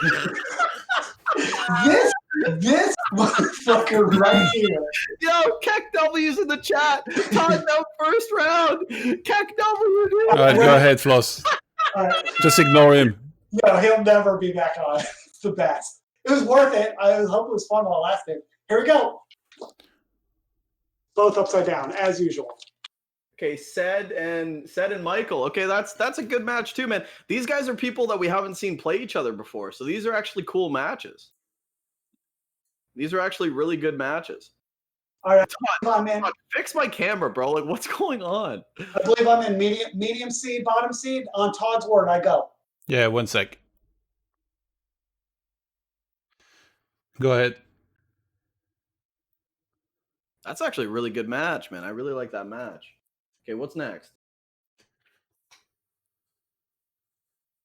Speaker 2: This motherfucker right here.
Speaker 3: Yo, Keck W's in the chat. Todd's out first round. Keck W, dude.
Speaker 1: All right, go ahead, Floss.
Speaker 2: All right.
Speaker 1: Just ignore him.
Speaker 2: No, he'll never be back on. It's the best. It was worth it. I hope it was fun while it lasted. Here we go. Both upside down, as usual.
Speaker 3: Okay, Sed and Michael. Okay, that's a good match too, man. These guys are people that we haven't seen play each other before, so these are actually cool matches. These are actually really good matches.
Speaker 2: All right,
Speaker 3: Todd, fix my camera, bro. Like, what's going on?
Speaker 2: I believe I'm in medium seed, bottom seed. On Todd's word, I go.
Speaker 1: Yeah, 1 sec. Go ahead.
Speaker 3: That's actually a really good match, man. I really like that match. Okay, what's next?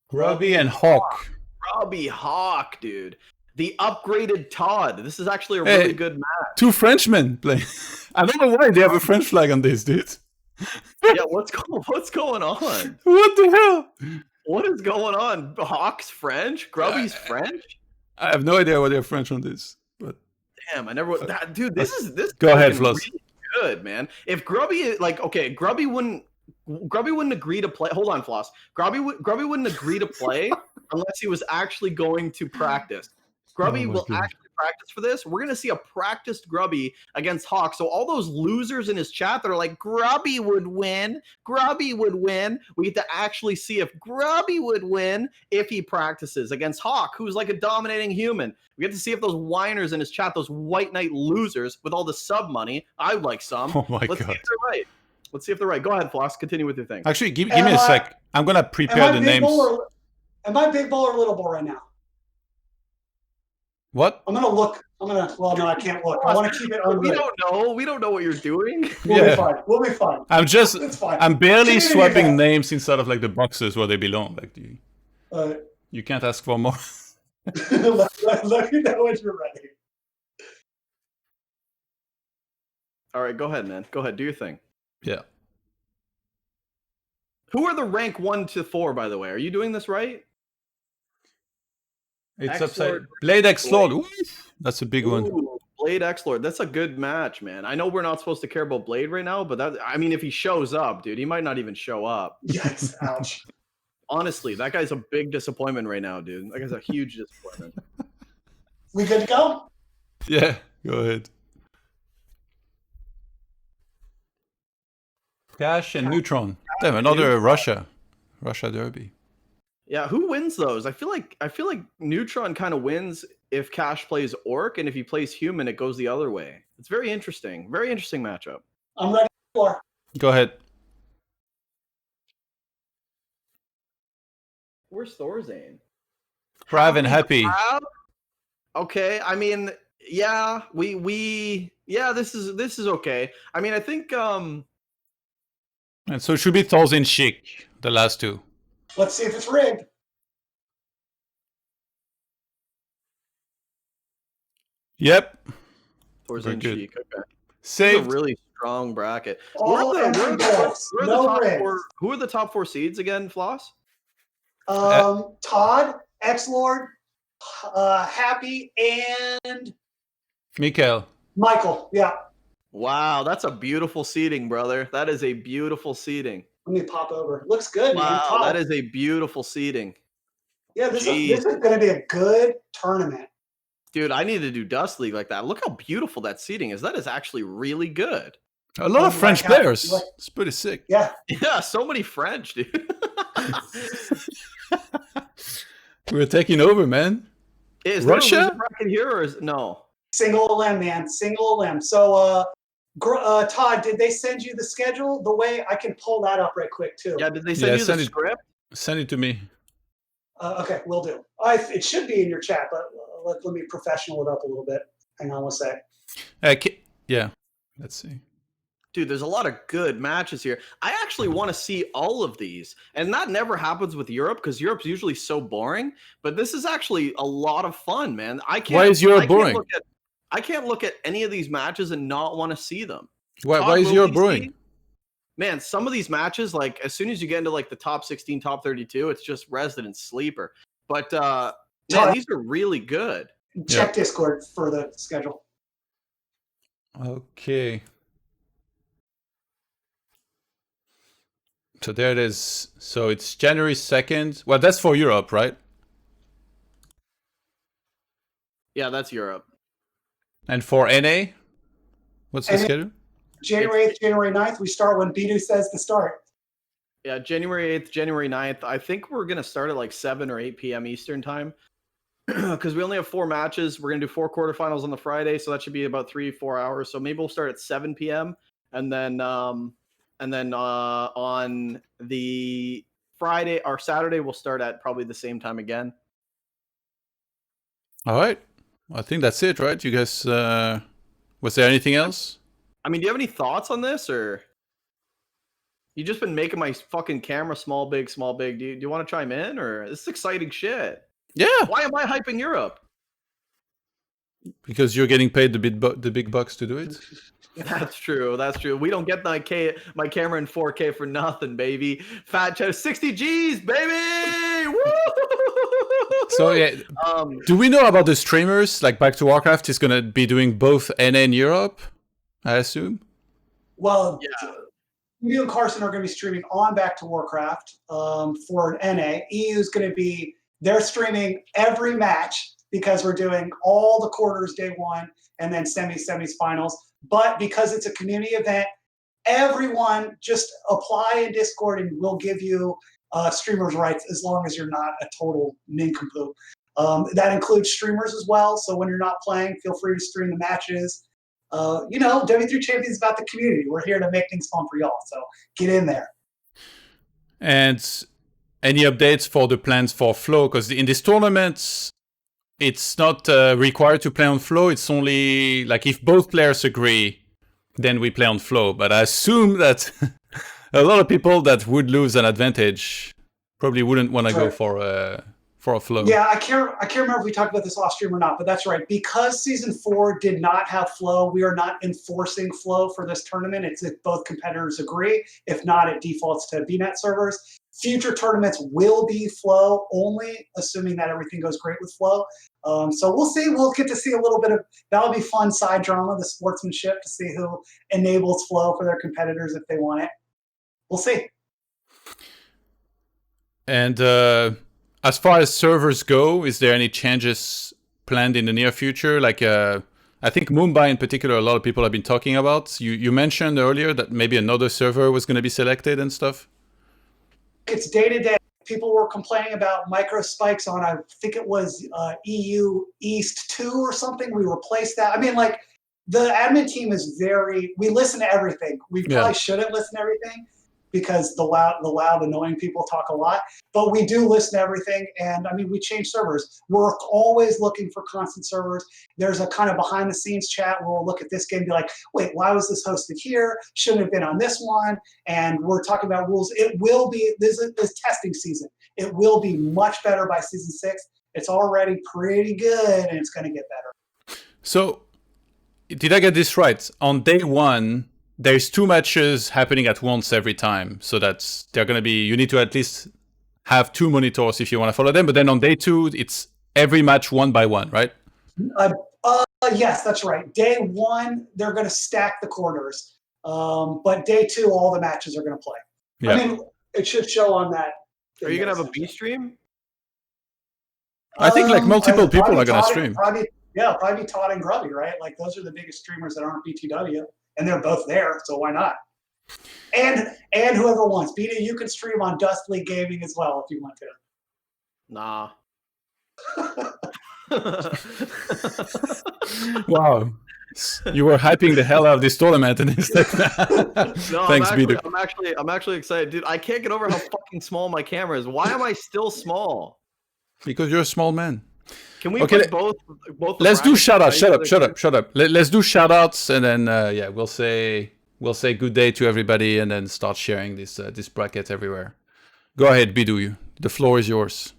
Speaker 1: Grubby and Hawk.
Speaker 3: Grubby Hawk, dude. The upgraded Todd. This is actually a really good match.
Speaker 1: 2 Frenchmen playing. I don't know why they have a French flag on this, dude.
Speaker 3: Yeah, what's going on?
Speaker 1: What the hell?
Speaker 3: What is going on? Hawk's French? Grubby's French?
Speaker 1: I have no idea why they're French on this. But
Speaker 3: damn, I never. Dude, this
Speaker 1: go ahead, Floss.
Speaker 3: Really good, man. If Grubby, like, okay, Grubby wouldn't agree to play. Hold on, Floss. Grubby wouldn't agree to play unless he was actually going to practice. Grubby will actually practice for this. We're going to see a practiced Grubby against Hawk. So all those losers in his chat that are like, Grubby would win. We get to actually see if Grubby would win if he practices against Hawk, who's like a dominating human. We get to see if those whiners in his chat, those white knight losers with all the sub money, I would like some.
Speaker 1: Oh my
Speaker 3: Let's
Speaker 1: God.
Speaker 3: see if they're right. Let's see if they're right. Go ahead, Floss. Continue with your thing.
Speaker 1: Actually, give me a sec. I'm going to prepare the names.
Speaker 2: Am I big bull or little bull right now?
Speaker 1: What?
Speaker 2: I'm gonna look. Well, no, I can't look. I want to keep it on.
Speaker 3: We don't know. We don't know what you're doing.
Speaker 2: We'll be fine. We'll be fine.
Speaker 1: It's fine. I'm barely swapping names inside of like the boxes where they belong. Like you can't ask for more.
Speaker 2: let me know when you're ready.
Speaker 3: All right, go ahead, man. Go ahead. Do your thing.
Speaker 1: Yeah.
Speaker 3: Who are the rank 1 to 4, by the way? Are you doing this right?
Speaker 1: It's upside. Blade X Lord. That's a big one.
Speaker 3: Blade X Lord. That's a good match, man. I know we're not supposed to care about Blade right now, but I mean, if he shows up, dude, he might not even show up.
Speaker 2: Yes, ouch.
Speaker 3: Honestly, that guy's a big disappointment right now, dude. That guy's a huge disappointment.
Speaker 2: We good to go?
Speaker 1: Yeah, go ahead. Cash and Neutron. Damn, another Russia derby.
Speaker 3: Yeah, who wins those? I feel like Neutron kind of wins if Cash plays Orc, and if he plays Human, it goes the other way. It's very interesting. Very interesting matchup.
Speaker 2: I'm ready for.
Speaker 1: Go ahead.
Speaker 3: Where's Thorzane?
Speaker 1: Prav and Happy.
Speaker 3: Prav? Okay, I mean, yeah, this is okay. I mean, I think
Speaker 1: And so it should be Thorzane Chic, the last 2.
Speaker 2: Let's see if it's rigged.
Speaker 1: Yep.
Speaker 3: Thorzane Chic. Okay.
Speaker 1: Saved.
Speaker 3: A really strong bracket.
Speaker 2: Who are
Speaker 3: the top 4 seeds again, Floss?
Speaker 2: Todd, X-Lord, Happy, and Michael. Yeah.
Speaker 3: Wow, that's a beautiful seeding, brother. That is a beautiful seeding.
Speaker 2: Let me pop over. Looks good, man.
Speaker 3: Wow, that is a beautiful seeding.
Speaker 2: Yeah, this is going to be a good tournament.
Speaker 3: Dude, I need to do Dust League like that. Look how beautiful that seating is. That is actually really good.
Speaker 1: A lot of French players. It's pretty sick.
Speaker 2: Yeah.
Speaker 3: Yeah, so many French, dude.
Speaker 2: We're
Speaker 1: taking over, man.
Speaker 3: Is
Speaker 1: Russia?
Speaker 3: there a bracket here or is no?
Speaker 2: Single limb, man. Single limb. So, Todd, did they send you the schedule? The way I can pull that up right quick too.
Speaker 3: Yeah, did they send you the script?
Speaker 1: Send it to me.
Speaker 2: Okay, will do. It should be in your chat, but let me professional it up a little bit. Hang on one sec.
Speaker 1: Yeah, let's see.
Speaker 3: Dude, there's a lot of good matches here. I actually want to see all of these. And that never happens with Europe because Europe's usually so boring. But this is actually a lot of fun, man.
Speaker 1: Why is Europe boring?
Speaker 3: I can't look at any of these matches and not want to see them.
Speaker 1: Why is Europe boring?
Speaker 3: Man, some of these matches, like as soon as you get into like the top 16, top 32, it's just resident sleeper. But man, these are really good.
Speaker 2: Check Discord for the schedule.
Speaker 1: Okay. So there it is. So it's January 2nd. Well, that's for Europe, right?
Speaker 3: Yeah, that's Europe.
Speaker 1: And for NA, what's the schedule?
Speaker 2: January 8th, January 9th. We start when Bidu says to start.
Speaker 3: Yeah, January 8th, January 9th. I think we're going to start at like 7 or 8 p.m. Eastern time. Because we only have 4 matches. We're going to do 4 quarterfinals on the Friday, so that should be about 3-4 hours. So maybe we'll start at 7 p.m. And then on the Friday or Saturday, we'll start at probably the same time again.
Speaker 1: All right. I think that's it, right? You guys, was there anything else?
Speaker 3: I mean, do you have any thoughts on this, or you just been making my fucking camera small, big, small, big? Do you want to chime in, or this is exciting shit?
Speaker 1: Yeah.
Speaker 3: Why am I hyping Europe?
Speaker 1: Because you're getting paid the big bucks to do it.
Speaker 3: That's true. That's true. We don't get my camera in 4K for nothing, baby. Fat chest, 60 G's, baby. Woo!
Speaker 1: So yeah, do we know about the streamers? Like Back to Warcraft is gonna be doing both NA and Europe, I assume.
Speaker 2: Well, you and Carson are going to be streaming on Back to Warcraft for NA. EU is going to be, they're streaming every match because we're doing all the quarters day one and then semis, finals. But because it's a community event, everyone just apply in Discord and we'll give you streamers' rights as long as you're not a total nincompoop. That includes streamers as well. So when you're not playing, feel free to stream the matches. W3Champions is about the community. We're here to make things fun for y'all. So get in there.
Speaker 1: And any updates for the plans for Flow? Because in these tournaments, it's not required to play on Flow. It's only like if both players agree, then we play on Flow. But I assume that a lot of people that would lose an advantage probably wouldn't want to go for a Flow.
Speaker 2: Yeah, I can't remember if we talked about this off stream or not, but that's right. Because Season 4 did not have Flow, we are not enforcing Flow for this tournament. It's if both competitors agree. If not, it defaults to BNet servers. Future tournaments will be Flow only, assuming that everything goes great with Flow. So we'll see. We'll get to see a little bit of, that'll be fun side drama, the sportsmanship, to see who enables Flow for their competitors if they want it. We'll see.
Speaker 1: And as far as servers go, is there any changes planned in the near future? Like, I think Mumbai in particular, a lot of people have been talking about. You mentioned earlier that maybe another server was going to be selected and stuff.
Speaker 2: It's day to day. People were complaining about micro spikes on, I think it was EU East 2 or something. We replaced that. I mean, like, the admin team is we listen to everything. We probably shouldn't listen to everything, because the loud, annoying people talk a lot. But we do listen to everything, and I mean, we change servers. We're always looking for constant servers. There's a kind of behind-the-scenes chat where we'll look at this game and be like, wait, why was this hosted here? Shouldn't have been on this one. And we're talking about rules. It will be, this testing season. It will be much better by Season 6. It's already pretty good, and it's going to get better.
Speaker 1: So, did I get this right? On day one, there's 2 matches happening at once every time. So they're going to be, you need to at least have 2 monitors if you want to follow them. But then on day 2, it's every match 1 by 1, right?
Speaker 2: Yes, that's right. Day 1, they're going to stack the quarters. But day 2, all the matches are going to play. Yeah. I mean, it should show on that.
Speaker 3: Are you going to have a B stream?
Speaker 1: I think like multiple people are going to stream.
Speaker 2: Probably be Todd and Grubby, right? Like those are the biggest streamers that aren't BTW. And they're both there, so why not? And whoever wants. Beta, you can stream on ToDGaming as well if you want to.
Speaker 3: Nah.
Speaker 1: Wow. You were hyping the hell out of this tournament, and it's like,
Speaker 3: no,
Speaker 1: thanks, Beta.
Speaker 3: I'm actually excited, dude. I can't get over how fucking small my camera is. Why am I still small?
Speaker 1: Because you're a small man.
Speaker 3: Can we put both?
Speaker 1: Let's do shout outs. Shut up. Let's do shout outs, and then we'll say we'll say good day to everybody and then start sharing this this bracket everywhere. Go ahead, Bidu. The floor is yours.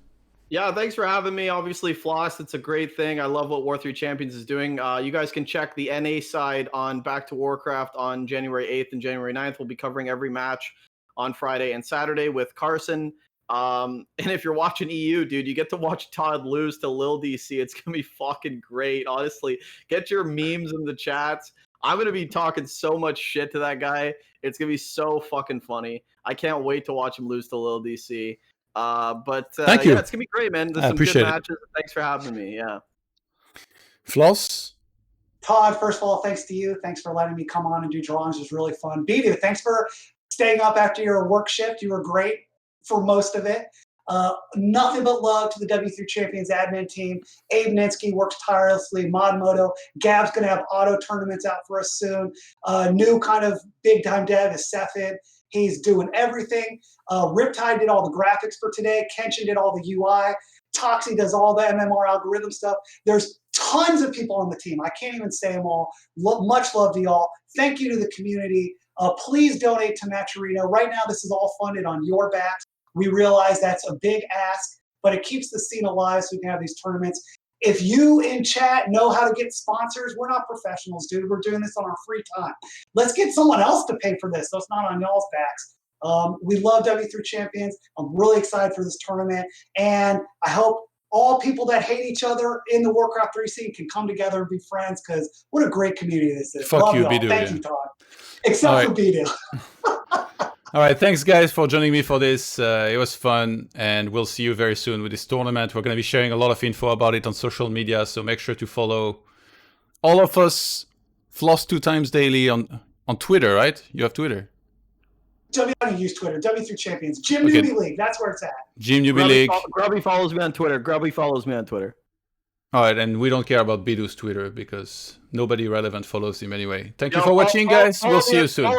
Speaker 3: Yeah, thanks for having me. Obviously, Floss, it's a great thing. I love what War3Champions is doing. You guys can check the NA side on Back to Warcraft on January 8th and January 9th. We'll be covering every match on Friday and Saturday with Carson. And if you're watching EU, dude, you get to watch Todd lose to Lil DC. It's going to be fucking great, honestly. Get your memes in the chats. I'm going to be talking so much shit to that guy. It's going to be so fucking funny. I can't wait to watch him lose to Lil DC.
Speaker 1: Thank you.
Speaker 3: Yeah, it's gonna be great, man. There's some good matches. Thanks for having me. Yeah.
Speaker 1: Floss?
Speaker 2: Todd, first of all, thanks to you. Thanks for letting me come on and do drawings. It was really fun. Bidu, thanks for staying up after your work shift. You were great for most of it. Nothing but love to the W3Champions admin team. Abe Ninsky works tirelessly. Modmoto. Gab's going to have auto tournaments out for us soon. New kind of big-time dev is Sefid. He's doing everything. Riptide did all the graphics for today. Kenshin did all the UI. Toxie does all the MMR algorithm stuff. There's tons of people on the team. I can't even say them all. Much love to y'all. Thank you to the community. Please donate to Matcherino. Right now, this is all funded on your backs. We realize that's a big ask, but it keeps the scene alive so we can have these tournaments. If you in chat know how to get sponsors, we're not professionals, dude. We're doing this on our free time. Let's get someone else to pay for this so it's not on y'all's backs. We love W3Champions. I'm really excited for this tournament. And I hope all people that hate each other in the Warcraft 3 scene can come together and be friends because what a great community this is.
Speaker 1: Fuck
Speaker 2: love
Speaker 1: you,
Speaker 2: y'all.
Speaker 1: Bidu.
Speaker 2: Thank you, Todd. Except for Bidu.
Speaker 1: All right, thanks guys for joining me for this. It was fun, and we'll see you very soon with this tournament. We're going to be sharing a lot of info about it on social media, so make sure to follow all of us, Floss 2 times daily on Twitter, right? You have Twitter?
Speaker 2: I don't use Twitter. W3Champions. Jim Newby League. That's where it's at.
Speaker 1: Jim Newby League.
Speaker 3: Grubby follows me on Twitter. Grubby follows me on Twitter.
Speaker 1: All right, and we don't care about Bidu's Twitter because nobody relevant follows him anyway. Thank you for watching, guys. We'll see you soon.